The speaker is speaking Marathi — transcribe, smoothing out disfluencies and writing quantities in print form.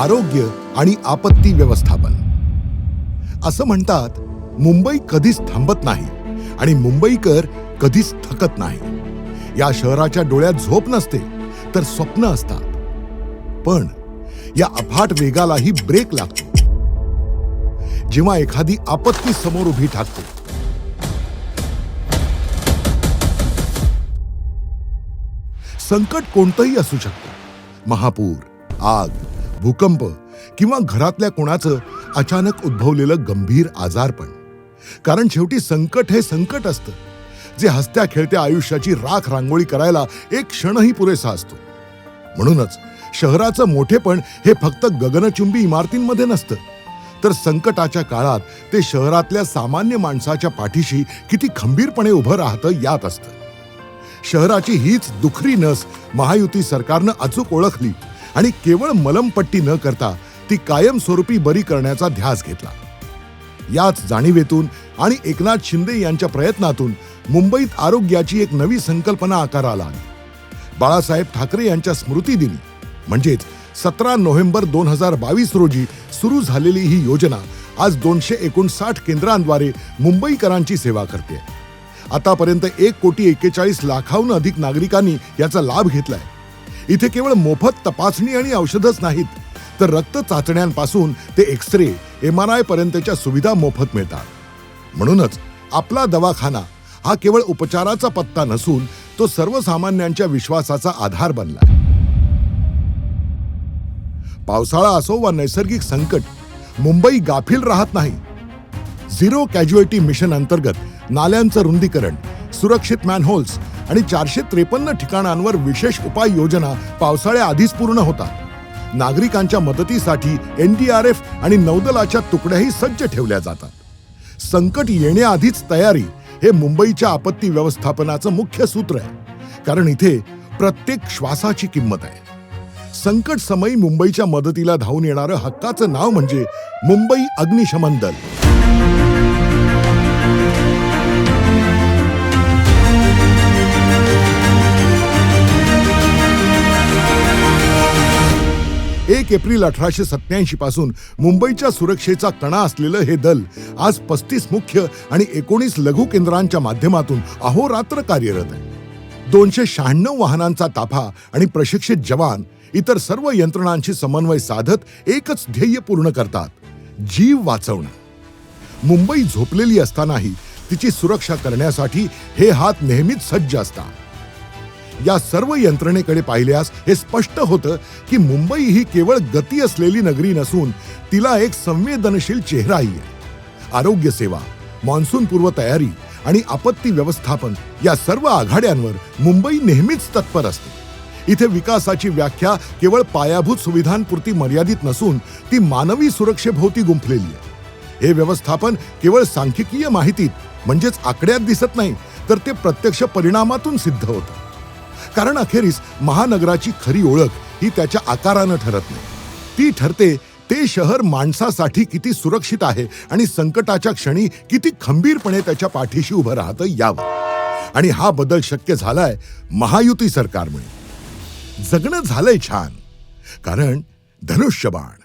आरोग्य आणि आपत्ती व्यवस्थापन. असं म्हणतात, मुंबई कधीच थांबत नाही आणि मुंबईकर कधीच थकत नाही. या शहराच्या डोळ्यात झोप नसते, तर स्वप्न असतात. पण या अफाट वेगालाही ब्रेक लागतो जेव्हा एखादी आपत्ती समोर उभी ठाकते. संकट कोणतंही असू शकतं. महापूर, आग, भूकंप किंवा घरातल्या कोणाचं अचानक उद्भवलेलं गंभीर आजारपण. कारण शेवटी संकट हे संकट असतं, जे हसत्या खेळत्या आयुष्याची राख रांगोळी करायला एक क्षणही पुरेसा असतो. म्हणूनच शहराचं मोठेपण हे फक्त गगनचुंबी इमारतींमध्ये नसतं, तर संकटाच्या काळात ते शहरातल्या सामान्य माणसाच्या पाठीशी किती खंबीरपणे उभं राहतं यात असतं. शहराची हीच दुखरी नस महायुती सरकारनं अचूक ओळखली आणि केवळ मलमपट्टी न करता ती कायमस्वरूपी बरी करण्याचा ध्यास घेतला. याच जाणीवेतून आणि एकनाथ शिंदे यांच्या प्रयत्नातून मुंबईत आरोग्याची एक नवी संकल्पना आकाराला आली. बाळासाहेब ठाकरे यांच्या स्मृतिदिनी म्हणजेच 17 नोव्हेंबर 2022 रोजी सुरू झालेली ही योजना आज 259 केंद्रांद्वारे मुंबईकरांची सेवा करते. आतापर्यंत 1,41,00,000 अधिक नागरिकांनी याचा लाभ घेतलाय. इथे केवळ मोफत तपासणी आणि औषधच नाहीत, तर रक्त चाचण्यांपासून ते एक्सरे, MRI पर्यंतच्या सुविधा मोफत मिळतात. म्हणूनच आपला दवाखाना हा केवळ उपचाराचा पत्ता नसून तो सर्वसामान्यांच्या विश्वासाचा आधार बनलाय. पावसाळा असो वा नैसर्गिक संकट, मुंबई गाफील राहत नाही. झिरो कॅज्युएलिटी मिशन अंतर्गत नाल्यांचं रुंदीकरण, सुरक्षित मॅनहोल्स आणि 453 ठिकाणांवर विशेष उपाययोजना पावसाळ्याआधीच पूर्ण होतात. नागरिकांच्या मदतीसाठी NDRF आणि नौदलाच्या तुकड्याही सज्ज ठेवल्या जातात. संकट येण्याआधीच तयारी हे मुंबईच्या आपत्ती व्यवस्थापनाचं मुख्य सूत्र आहे. कारण इथे प्रत्येक श्वासाची किंमत आहे. संकट समयी मुंबईच्या मदतीला धावून येणारं हक्काचं नाव म्हणजे मुंबई अग्निशमन दल. एक एप्रिल 1887 पासून मुंबईच्या सुरक्षेचा कणा असलेलं हे दल आज 35 मुख्य आणि 19 लघु केंद्रांच्या माध्यमातून अहोरात्र कार्यरत आहे. 296 वाहनांचा ताफा आणि प्रशिक्षित जवान इतर सर्व यंत्रणांशी समन्वय साधत एकच ध्येय पूर्ण करतात: जीव वाचवणं. मुंबई झोपलेली असतानाही तिची सुरक्षा करण्यासाठी हे हात नेहमीच सज्ज असतात. या सर्व यंत्रणेकडे पाहिल्यास हे स्पष्ट होतं की मुंबई ही केवळ गती असलेली नगरी नसून तिला एक संवेदनशील चेहराही आहे. आरोग्य सेवा, मान्सून पूर्व तयारी आणि आपत्ती व्यवस्थापन या सर्व आघाड्यांवर मुंबई नेहमीच तत्पर असते. इथे विकासाची व्याख्या केवळ पायाभूत सुविधांपुरती मर्यादित नसून ती मानवी सुरक्षेभोवती गुंफलेली आहे. हे व्यवस्थापन केवळ सांख्यिकीय माहितीत म्हणजेच आकड्यात दिसत नाही, तर ते प्रत्यक्ष परिणामातून सिद्ध होतं. कारण अखेरीस महानगराची खरी ओळख ही त्याच्या आकारानं ठरत नाही, ती ठरते ते शहर माणसासाठी किती सुरक्षित आहे आणि संकटाच्या क्षणी किती खंबीरपणे त्याच्या पाठीशी उभं राहतं यावर. आणि हा बदल शक्य झालाय महायुती सरकारमुळे. जगणं झालंय छान, कारण धनुष्यबाण